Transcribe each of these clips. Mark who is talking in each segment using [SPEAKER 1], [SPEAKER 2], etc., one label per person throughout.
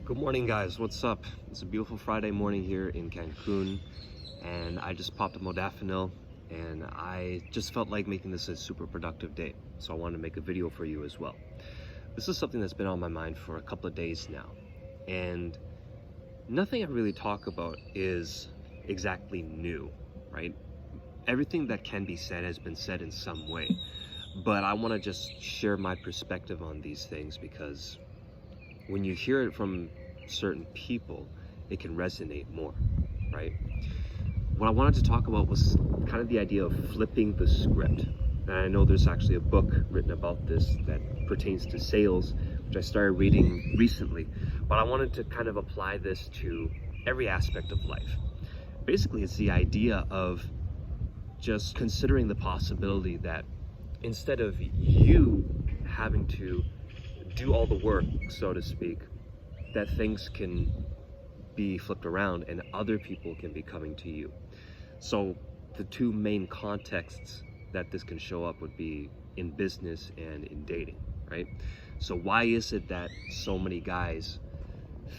[SPEAKER 1] Good morning, guys. What's up? It's a beautiful Friday morning here in Cancun, and I just popped a modafinil, and I just felt like making this a super productive day, so I wanted to make a video for you as well. This is something that's been on my mind for a couple of days now, and nothing I really talk about is exactly new, right? Everything that can be said has been said in some way, but I want to just share my perspective on these things because when you hear it from certain people, it can resonate more, right? What I wanted to talk about was kind of the idea of flipping the script. And I know there's actually a book written about this that pertains to sales, which I started reading recently, but I wanted to kind of apply this to every aspect of life. Basically, it's the idea of just considering the possibility that instead of you having to do all the work, so to speak, that things can be flipped around and other people can be coming to you. So the two main contexts that this can show up would be in business and in dating, right? So why is it that so many guys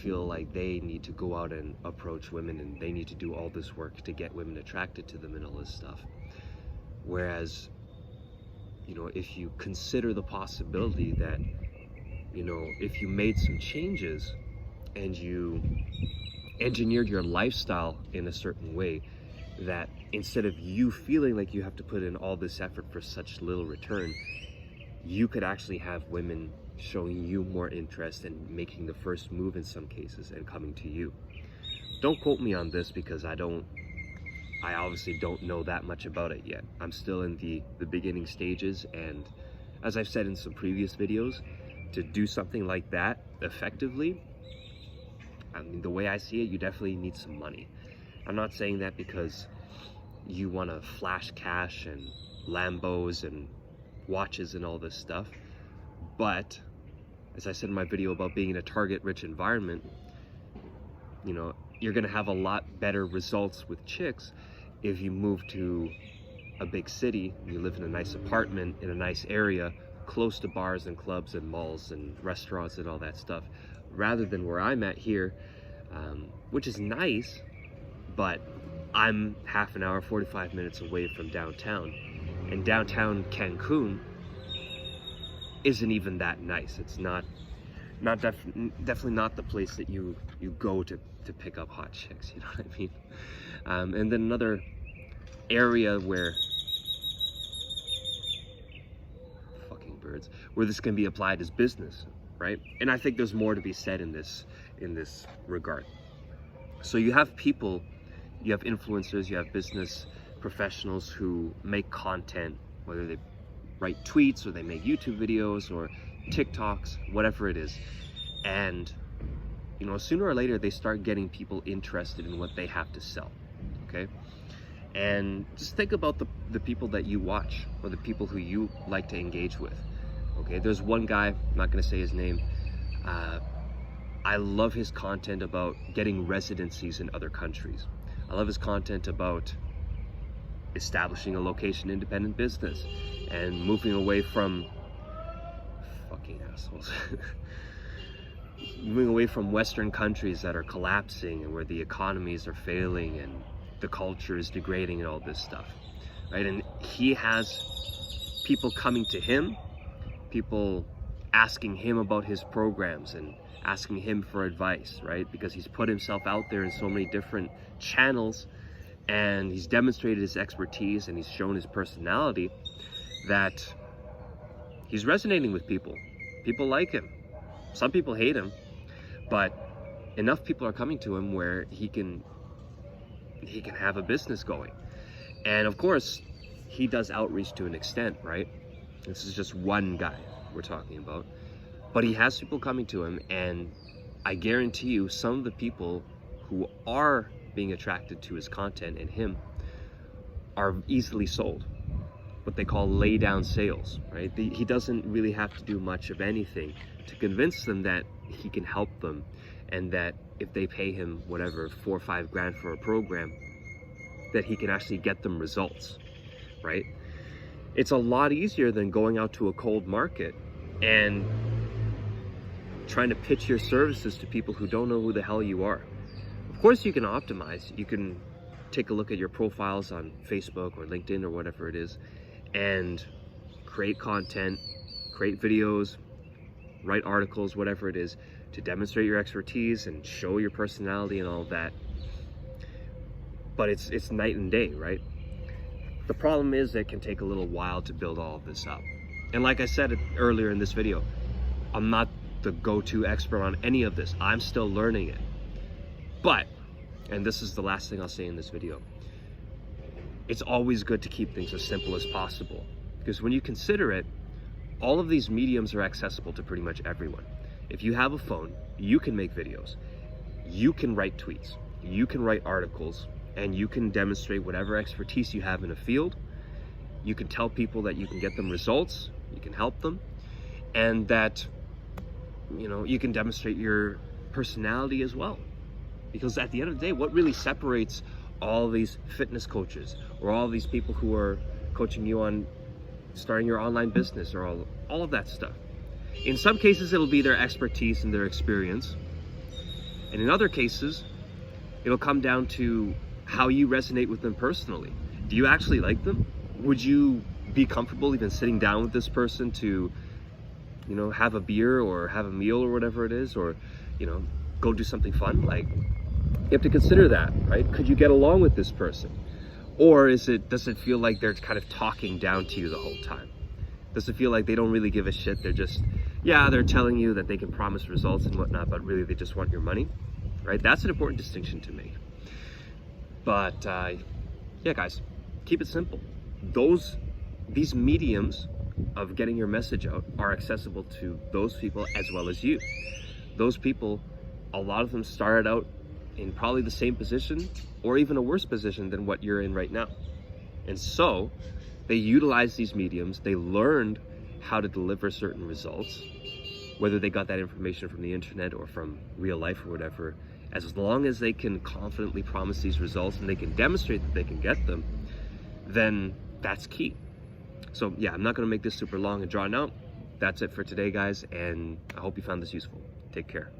[SPEAKER 1] feel like they need to go out and approach women and they need to do all this work to get women attracted to them and all this stuff? Whereas, if you consider the possibility that if you made some changes and you engineered your lifestyle in a certain way, that instead of you feeling like you have to put in all this effort for such little return, you could actually have women showing you more interest and making the first move in some cases and coming to you. Don't quote me on this because I obviously don't know that much about it yet. I'm still in the beginning stages, and as I've said in some previous videos, to do something like that effectively, I mean, the way I see it, you definitely need some money. I'm not saying that because you want to flash cash and Lambos and watches and all this stuff, but as I said in my video about being in a target-rich environment, you're going to have a lot better results with chicks if you move to a big city, you live in a nice apartment in a nice area, close to bars and clubs and malls and restaurants and all that stuff, rather than where I'm at here, which is nice, but I'm half an hour, 45 minutes away from downtown, and downtown Cancun isn't even that nice. It's definitely not the place that you go to pick up hot chicks, you know what I mean? And then another area where where this can be applied as business, right? And I think there's more to be said in this regard. So you have people, you have influencers, you have business professionals who make content, whether they write tweets or they make YouTube videos or TikToks, whatever it is. And sooner or later they start getting people interested in what they have to sell, okay? And just think about the people that you watch or the people who you like to engage with. Okay, there's one guy, I'm not going to say his name. I love his content about getting residencies in other countries. I love his content about establishing a location-independent business and moving away from fucking assholes. Moving away from Western countries that are collapsing and where the economies are failing and the culture is degrading and all this stuff, right? And he has people coming to him, people asking him about his programs and asking him for advice, right? Because he's put himself out there in so many different channels and he's demonstrated his expertise and he's shown his personality that he's resonating with people. People like him. Some people hate him, but enough people are coming to him where he can have a business going. And of course, he does outreach to an extent, right? This is just one guy we're talking about, but he has people coming to him, and I guarantee you some of the people who are being attracted to his content and him are easily sold, what they call lay down sales, right? He doesn't really have to do much of anything to convince them that he can help them, and that if they pay him whatever, 4 or 5 grand for a program, that he can actually get them results, right? It's a lot easier than going out to a cold market and trying to pitch your services to people who don't know who the hell you are. Of course you can optimize. You can take a look at your profiles on Facebook or LinkedIn or whatever it is and create content, create videos, write articles, whatever it is, to demonstrate your expertise and show your personality and all of that. But it's night and day, right? The problem is that it can take a little while to build all of this up. And like I said earlier in this video, I'm not the go-to expert on any of this. I'm still learning it. But, and this is the last thing I'll say in this video, it's always good to keep things as simple as possible. Because when you consider it, all of these mediums are accessible to pretty much everyone. If you have a phone, you can make videos, you can write tweets, you can write articles, and you can demonstrate whatever expertise you have in a field. You can tell people that you can get them results, you can help them, and that, you know, you can demonstrate your personality as well. Because at the end of the day, what really separates all these fitness coaches or all these people who are coaching you on starting your online business or all of that stuff? In some cases, it'll be their expertise and their experience. And in other cases, it'll come down to how you resonate with them personally. Do you actually like them? Would you be comfortable even sitting down with this person to, you know, have a beer or have a meal or whatever it is, or, you know, go do something fun? Like, you have to consider that, right? Could you get along with this person? Or does it feel like they're kind of talking down to you the whole time? Does it feel like they don't really give a shit? They're just, yeah, they're telling you that they can promise results and whatnot, but really they just want your money, right? That's an important distinction to make. But yeah, guys, keep it simple. These mediums of getting your message out are accessible to those people as well as you. Those people, a lot of them started out in probably the same position or even a worse position than what you're in right now. And so they utilized these mediums, they learned how to deliver certain results, whether they got that information from the internet or from real life or whatever. As long as they can confidently promise these results and they can demonstrate that they can get them, then that's key. So yeah, I'm not gonna make this super long and drawn out. That's it for today, guys, and I hope you found this useful. Take care.